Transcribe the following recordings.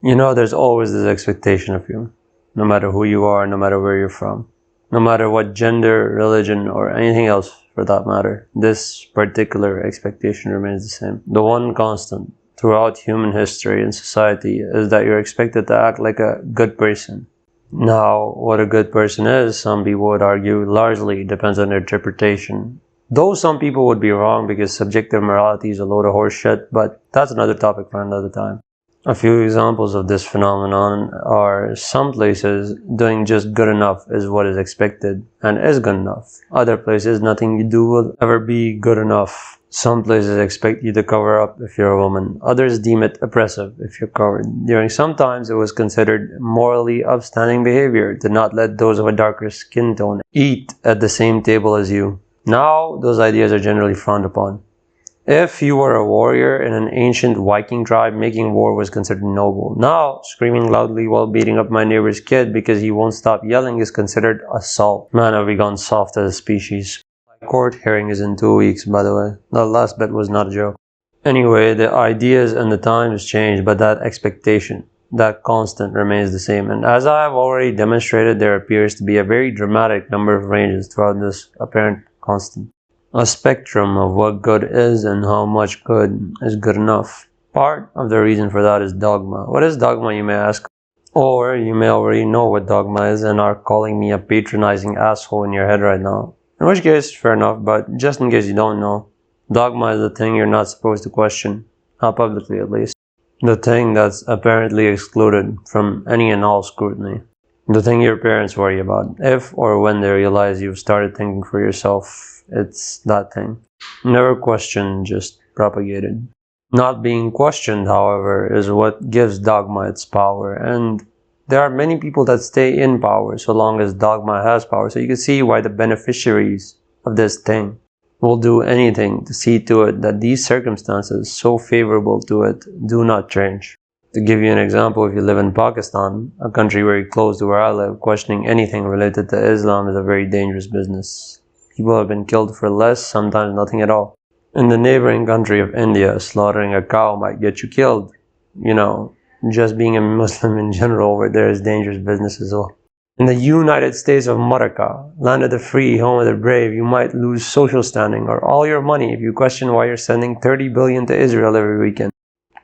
You know, there's always this expectation of you, no matter who you are, no matter where you're from, no matter what gender, religion, or anything else for that matter. This particular expectation remains the same. The one constant throughout human history and society is that you're expected to act like a good person. Now, what a good person is, some people would argue, largely depends on their interpretation. Though some people would be wrong because subjective morality is a load of horse shit, but that's another topic for another time. A few examples of this phenomenon are some places doing just good enough is what is expected and is good enough. Other places nothing you do will ever be good enough. Some places expect you to cover up if you're a woman. Others deem it oppressive if you're covered. During some times it was considered morally upstanding behavior to not let those of a darker skin tone eat at the same table as you. Now those ideas are generally frowned upon. If you were a warrior in an ancient Viking tribe, making war was considered noble. Now, screaming loudly while beating up my neighbor's kid because he won't stop yelling is considered assault. Man, have we gone soft as a species. My court hearing is in 2 weeks, by the way. The last bit was not a joke. Anyway, the ideas and the times change, but that expectation, that constant, remains the same. And as I have already demonstrated, there appears to be a very dramatic number of ranges throughout this apparent constant. A spectrum of what good is and how much good is good enough. Part of the reason for that is dogma. What is dogma, you may ask? Or you may already know what dogma is and are calling me a patronizing asshole in your head right now. In which case, fair enough, but just in case you don't know, dogma is the thing you're not supposed to question. Not publicly, at least. The thing that's apparently excluded from any and all scrutiny. The thing your parents worry about, if or when they realize you've started thinking for yourself. It's that thing. Never questioned, just propagated. Not being questioned, however, is what gives dogma its power, and there are many people that stay in power so long as dogma has power, so you can see why the beneficiaries of this thing will do anything to see to it that these circumstances so favorable to it do not change. To give you an example, if you live in Pakistan, a country very close to where I live, questioning anything related to Islam is a very dangerous business. People have been killed for less, sometimes nothing at all. In the neighboring country of India, slaughtering a cow might get you killed. You know, just being a Muslim in general over there is dangerous business as well. In the United States of America, land of the free, home of the brave, you might lose social standing or all your money if you question why you're sending $30 billion to Israel every weekend.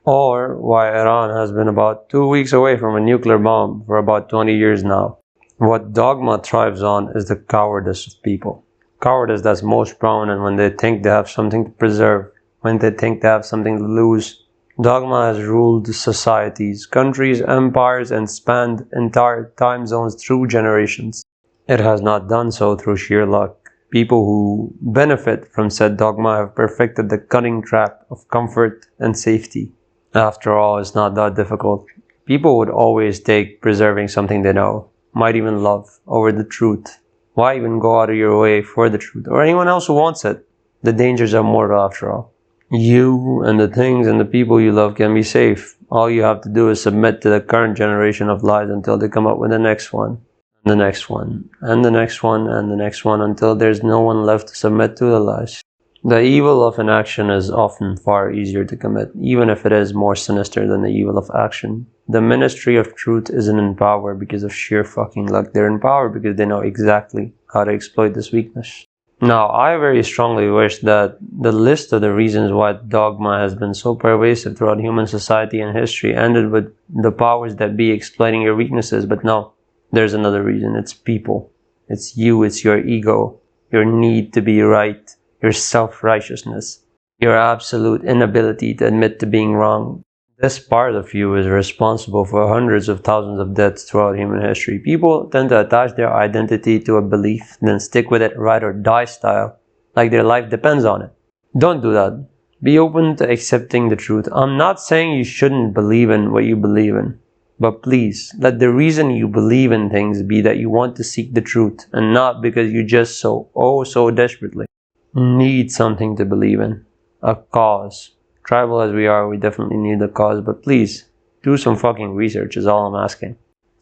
Or why Iran has been about 2 weeks away from a nuclear bomb for about 20 years now. What dogma thrives on is the cowardice of people. Cowardice that's most prominent when they think they have something to preserve, when they think they have something to lose. Dogma has ruled societies, countries, empires, and spanned entire time zones through generations. It has not done so through sheer luck. People who benefit from said dogma have perfected the cunning trap of comfort and safety. After all, it's not that difficult. People would always take preserving something they know, might even love, over the truth. Why even go out of your way for the truth, or anyone else who wants it? The dangers are mortal after all. You and the things and the people you love can be safe. All you have to do is submit to the current generation of lies until they come up with the next one, and the next one, and the next one, and the next one, until there's no one left to submit to the lies. The evil of inaction is often far easier to commit, even if it is more sinister than the evil of action. The ministry of truth isn't in power because of sheer fucking luck. They're in power because they know exactly how to exploit this weakness. Now, I very strongly wish that the list of the reasons why dogma has been so pervasive throughout human society and history ended with the powers that be exploiting your weaknesses, but no, there's another reason. It's people. It's you, it's your ego, your need to be right, your self-righteousness, your absolute inability to admit to being wrong. This part of you is responsible for hundreds of thousands of deaths throughout human history. People tend to attach their identity to a belief, then stick with it ride or die style, like their life depends on it. Don't do that. Be open to accepting the truth. I'm not saying you shouldn't believe in what you believe in, but please, let the reason you believe in things be that you want to seek the truth, and not because you just so desperately need something to believe in. A cause. Tribal as we are, we definitely need a cause, but please, do some fucking research is all I'm asking.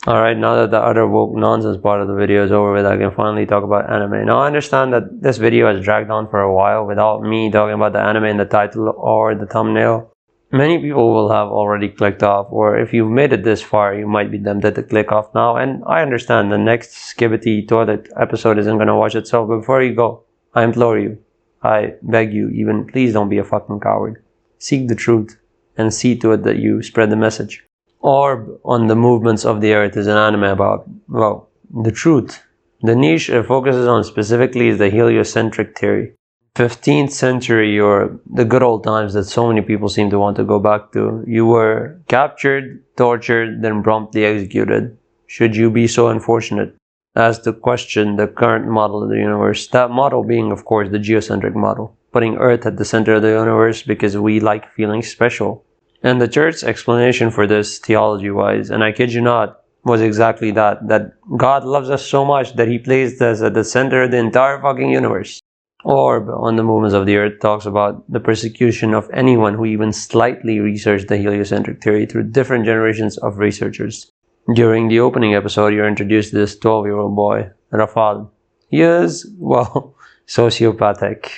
Alright, now that the utter woke nonsense part of the video is over with, I can finally talk about anime. Now I understand that this video has dragged on for a while without me talking about the anime in the title or the thumbnail. Many people will have already clicked off, or if you've made it this far, you might be tempted to click off now. And I understand the next Skibbity Toilet episode isn't going to watch itself. But before you go, I implore you, I beg you, even please don't be a fucking coward. Seek the truth and see to it that you spread the message. Orb on the Movements of the Earth is an anime about, well, the truth. The niche it focuses on specifically is the heliocentric theory. 15th century, or the good old times that so many people seem to want to go back to. You were captured, tortured, then promptly executed. Should you be so unfortunate as to question the current model of the universe? That model being, of course, the geocentric model, putting Earth at the center of the universe because we like feeling special. And the church's explanation for this, theology-wise, and I kid you not, was exactly that God loves us so much that He placed us at the center of the entire fucking universe. Orb on the Movements of the Earth talks about the persecution of anyone who even slightly researched the heliocentric theory through different generations of researchers. During the opening episode, you're introduced to this 12-year-old boy, Rafal. He is, well, sociopathic.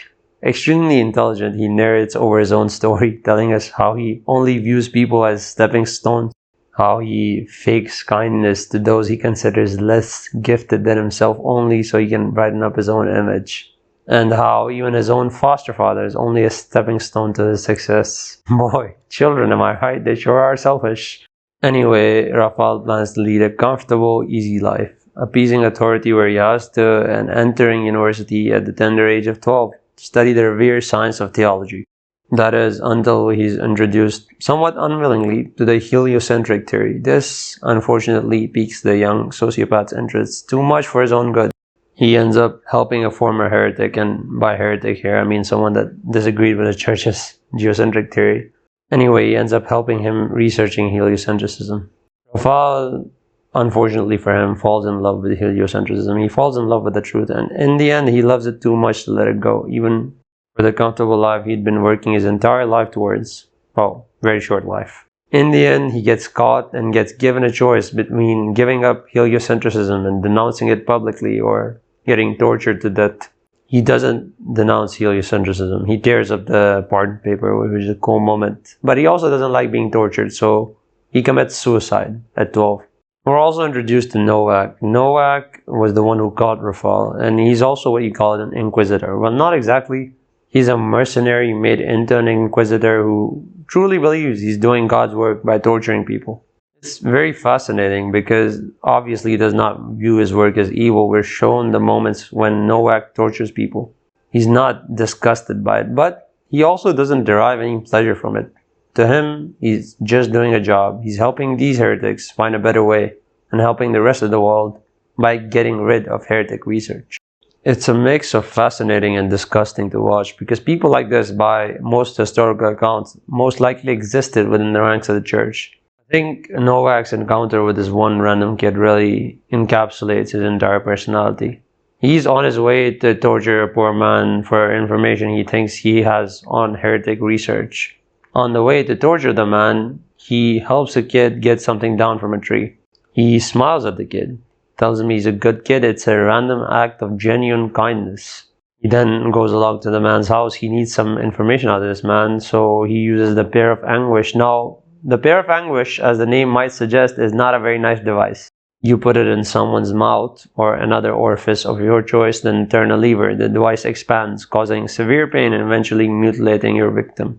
Extremely intelligent, he narrates over his own story, telling us how he only views people as stepping stones, how he fakes kindness to those he considers less gifted than himself only so he can brighten up his own image. And how even his own foster father is only a stepping stone to his success. Boy, children, am I right? They sure are selfish. Anyway, Rafal plans to lead a comfortable, easy life, appeasing authority where he has to, and entering university at the tender age of 12 to study the revered science of theology. That is, until he's introduced, somewhat unwillingly, to the heliocentric theory. This, unfortunately, piques the young sociopath's interest too much for his own good. He ends up helping a former heretic, and by heretic here I mean someone that disagreed with the church's geocentric theory. Anyway, he ends up helping him researching heliocentrism. Rafal, unfortunately for him, falls in love with heliocentrism. He falls in love with the truth, and in the end he loves it too much to let it go, even for the comfortable life he'd been working his entire life towards. Well, very short life. In the end, he gets caught and gets given a choice between giving up heliocentrism and denouncing it publicly, or getting tortured to death. He doesn't denounce heliocentrism. He tears up the pardon paper, which is a cool moment. But he also doesn't like being tortured, so he commits suicide at 12. We're also introduced to Nowak. Nowak was the one who caught Rafal, and he's also what you call an inquisitor. Well, not exactly. He's a mercenary made into an inquisitor who truly believes he's doing God's work by torturing people. It's very fascinating because obviously he does not view his work as evil. We're shown the moments when Nowak tortures people. He's not disgusted by it, but he also doesn't derive any pleasure from it. To him, he's just doing a job. He's helping these heretics find a better way and helping the rest of the world by getting rid of heretic research. It's a mix of fascinating and disgusting to watch because people like this, by most historical accounts, most likely existed within the ranks of the church. I think Nowak's encounter with this one random kid really encapsulates his entire personality. He's on his way to torture a poor man for information he thinks he has on heretic research. On the way to torture the man, he helps a kid get something down from a tree. He smiles at the kid, tells him he's a good kid. It's a random act of genuine kindness. He then goes along to the man's house. He needs some information out of this man, so he uses the Pair of Anguish. Now, the Pair of Anguish, as the name might suggest, is not a very nice device. You put it in someone's mouth or another orifice of your choice, then turn a lever. The device expands, causing severe pain and eventually mutilating your victim.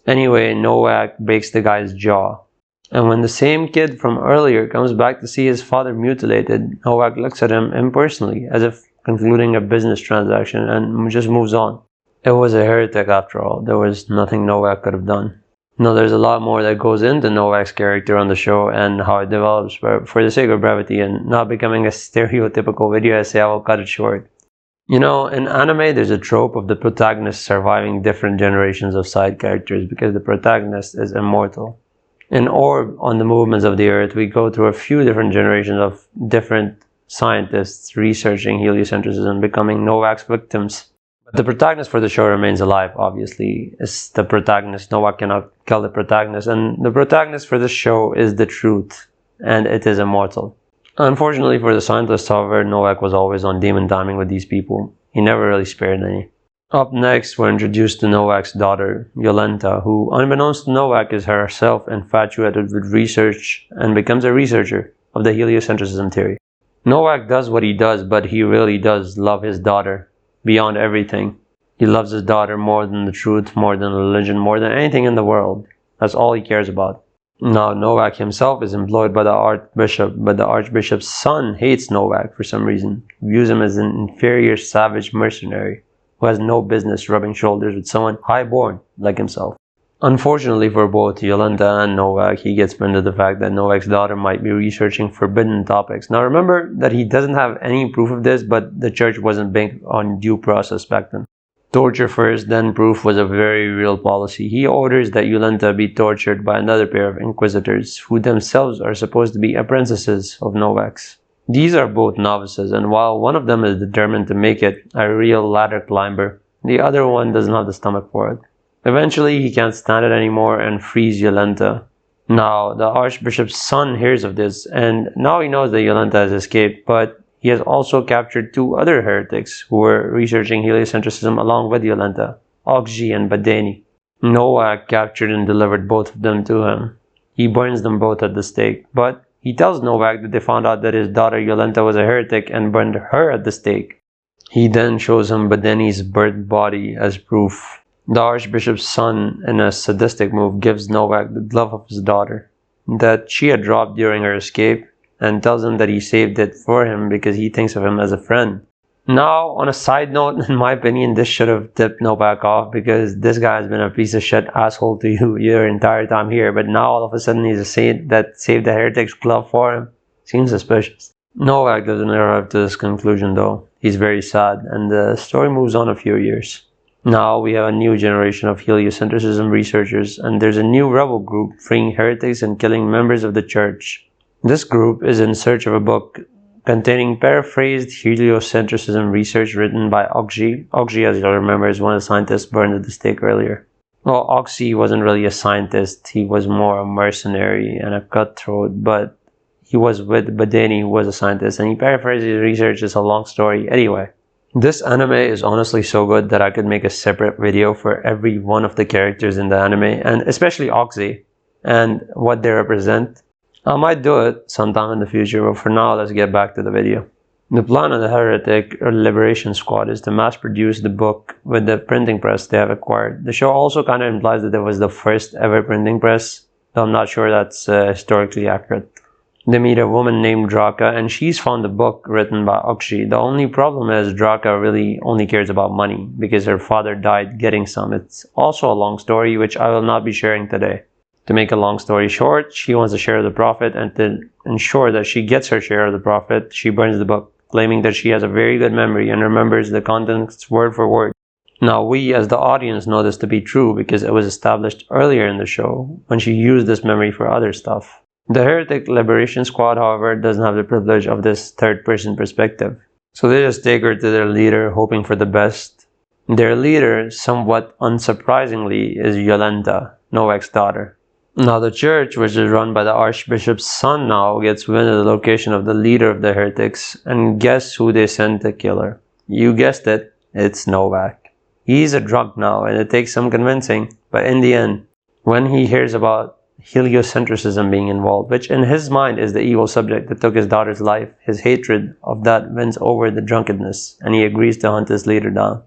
Anyway, Nowak breaks the guy's jaw. And when the same kid from earlier comes back to see his father mutilated, Nowak looks at him impersonally, as if concluding a business transaction, and just moves on. It was a heretic after all. There was nothing Nowak could have done. No, there's a lot more that goes into Nowak's character on the show and how it develops, but for the sake of brevity and not becoming a stereotypical video essay, I will cut it short. You know, in anime, there's a trope of the protagonist surviving different generations of side characters because the protagonist is immortal. In Orb on the Movements of the Earth, we go through a few different generations of different scientists researching heliocentrism, becoming Nowak's victims. But the protagonist for the show remains alive, obviously. It's the protagonist. Nowak cannot kill the protagonist. And the protagonist for this show is the truth, and it is immortal. Unfortunately for the scientists, however, Nowak was always on demon timing with these people. He never really spared any. Up next, we're introduced to Novak's daughter, Yolanta, who, unbeknownst to Novak, is herself infatuated with research and becomes a researcher of the heliocentrism theory. Novak does what he does, but he really does love his daughter beyond everything. He loves his daughter more than the truth, more than religion, more than anything in the world. That's all he cares about. Now, Novak himself is employed by the archbishop, but the archbishop's son hates Novak for some reason, views him as an inferior, savage mercenary who has no business rubbing shoulders with someone high-born like himself. Unfortunately for both Yolanta and Novak, he gets wind of the fact that Novak's daughter might be researching forbidden topics. Now remember that he doesn't have any proof of this, but the church wasn't big on due process back then. Torture first, then proof was a very real policy. He orders that Yolanta be tortured by another pair of inquisitors, who themselves are supposed to be apprentices of Novak's. These are both novices, and while one of them is determined to make it a real ladder climber, the other one doesn't have the stomach for it. Eventually, he can't stand it anymore and frees Yolanta. Now, the archbishop's son hears of this, and now he knows that Yolanta has escaped, but he has also captured two other heretics who were researching heliocentrism along with Yolanta, Okji and Badeni. Novak captured and delivered both of them to him. He burns them both at the stake, but he tells Novak that they found out that his daughter Yolanta was a heretic and burned her at the stake. He then shows him Badeni's burnt body as proof. The archbishop's son, in a sadistic move, gives Novak the glove of his daughter that she had dropped during her escape, and tells him that he saved it for him because he thinks of him as a friend. Now, on a side note, in my opinion, this should have tipped Novak off, because this guy has been a piece of shit asshole to you your entire time here, but now all of a sudden he's a saint that saved the heretic's glove for him. Seems suspicious. Novak doesn't arrive to this conclusion though. He's very sad, and the story moves on a few years. Now we have a new generation of heliocentrism researchers, and there's a new rebel group freeing heretics and killing members of the church. This group is in search of a book containing paraphrased heliocentrism research written by Okji. Okji, as you'll remember, is one of the scientists burned at the stake earlier. Well, Okji wasn't really a scientist. He was more a mercenary and a cutthroat, but he was with Badeni, who was a scientist, and he paraphrased his research. It's a long story. Anyway, this anime is honestly so good that I could make a separate video for every one of the characters in the anime, and especially Okji and what they represent. I might do it sometime in the future, but for now, let's get back to the video. The plan of the Heretic Liberation Squad is to mass-produce the book with the printing press they have acquired. The show also kind of implies that it was the first ever printing press, though I'm not sure that's historically accurate. They meet a woman named Draka, and she's found a book written by Okji. The only problem is Draka really only cares about money, because her father died getting some. It's also a long story, which I will not be sharing today. To make a long story short, she wants a share of the profit, and to ensure that she gets her share of the profit, she burns the book, claiming that she has a very good memory and remembers the contents word for word. Now, we as the audience know this to be true because it was established earlier in the show when she used this memory for other stuff. The Heretic Liberation Squad, however, doesn't have the privilege of this third-person perspective. So they just take her to their leader, hoping for the best. Their leader, somewhat unsurprisingly, is Yolanta, Novak's daughter. Now the church, which is run by the archbishop's son now, gets wind of the location of the leader of the heretics, and guess who they sent to kill her? You guessed it, it's Novak. He's a drunk now, and it takes some convincing, but in the end, when he hears about heliocentrism being involved, which in his mind is the evil subject that took his daughter's life, his hatred of that wins over the drunkenness, and he agrees to hunt his leader down.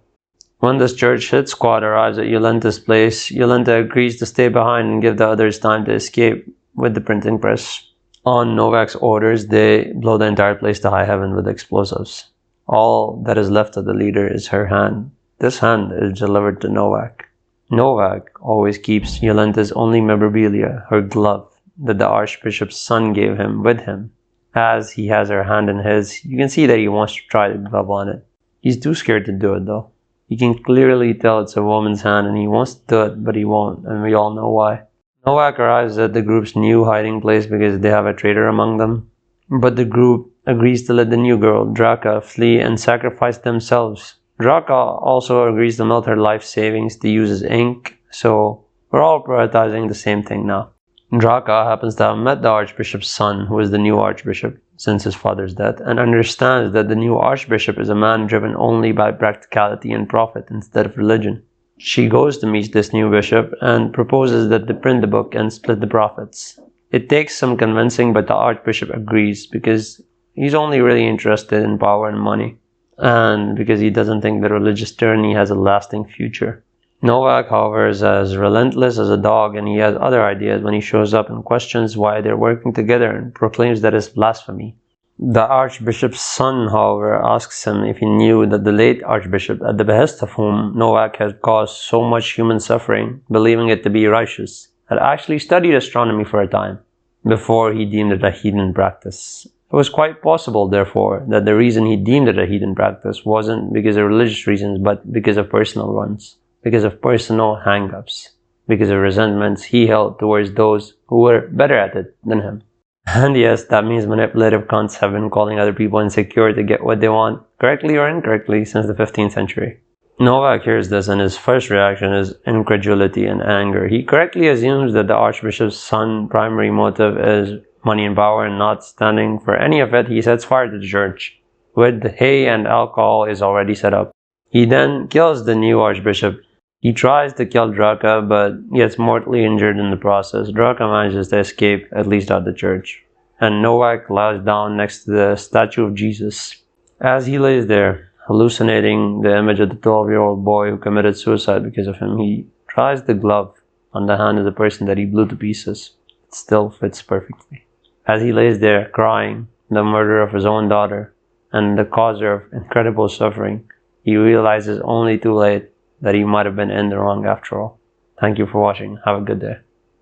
When this church hit squad arrives at Yolanta's place, Yolanta agrees to stay behind and give the others time to escape with the printing press. On Novak's orders, they blow the entire place to high heaven with explosives. All that is left of the leader is her hand. This hand is delivered to Novak. Novak always keeps Yolanta's only memorabilia, her glove, that the archbishop's son gave him with him. As he has her hand in his, you can see that he wants to try the glove on it. He's too scared to do it though. You can clearly tell it's a woman's hand and he wants to do it, but he won't, and we all know why. Novak arrives at the group's new hiding place because they have a traitor among them. But the group agrees to let the new girl, Draka, flee and sacrifice themselves. Draka also agrees to melt her life savings to use as ink, so we're all prioritizing the same thing now. Draka happens to have met the archbishop's son, who is the new archbishop since his father's death, and understands that the new archbishop is a man driven only by practicality and profit instead of religion. She goes to meet this new bishop and proposes that they print the book and split the profits. It takes some convincing, but the archbishop agrees because he's only really interested in power and money, and because he doesn't think the religious tyranny has a lasting future. Novak, however, is as relentless as a dog, and he has other ideas when he shows up and questions why they're working together and proclaims that it's blasphemy. The archbishop's son, however, asks him if he knew that the late archbishop, at the behest of whom Novak had caused so much human suffering, believing it to be righteous, had actually studied astronomy for a time, before he deemed it a heathen practice. It was quite possible, therefore, that the reason he deemed it a heathen practice wasn't because of religious reasons, but because of personal ones. Because of personal hang-ups, because of resentments he held towards those who were better at it than him. And yes, that means manipulative cunts have been calling other people insecure to get what they want, correctly or incorrectly, since the 15th century. Novak hears this, and his first reaction is incredulity and anger. He correctly assumes that the archbishop's son's primary motive is money and power, and not standing for any of it, he sets fire to the church. With hay and alcohol is already set up. He then kills the new archbishop. He tries to kill Draka, but gets mortally injured in the process. Draka manages to escape, at least at the church, and Novak lies down next to the statue of Jesus. As he lays there, hallucinating the image of the 12-year-old boy who committed suicide because of him, he tries the glove on the hand of the person that he blew to pieces. It still fits perfectly. As he lays there, crying, the murderer of his own daughter, and the causer of incredible suffering, he realizes only too late that he might have been in the wrong after all. Thank you for watching. Have a good day.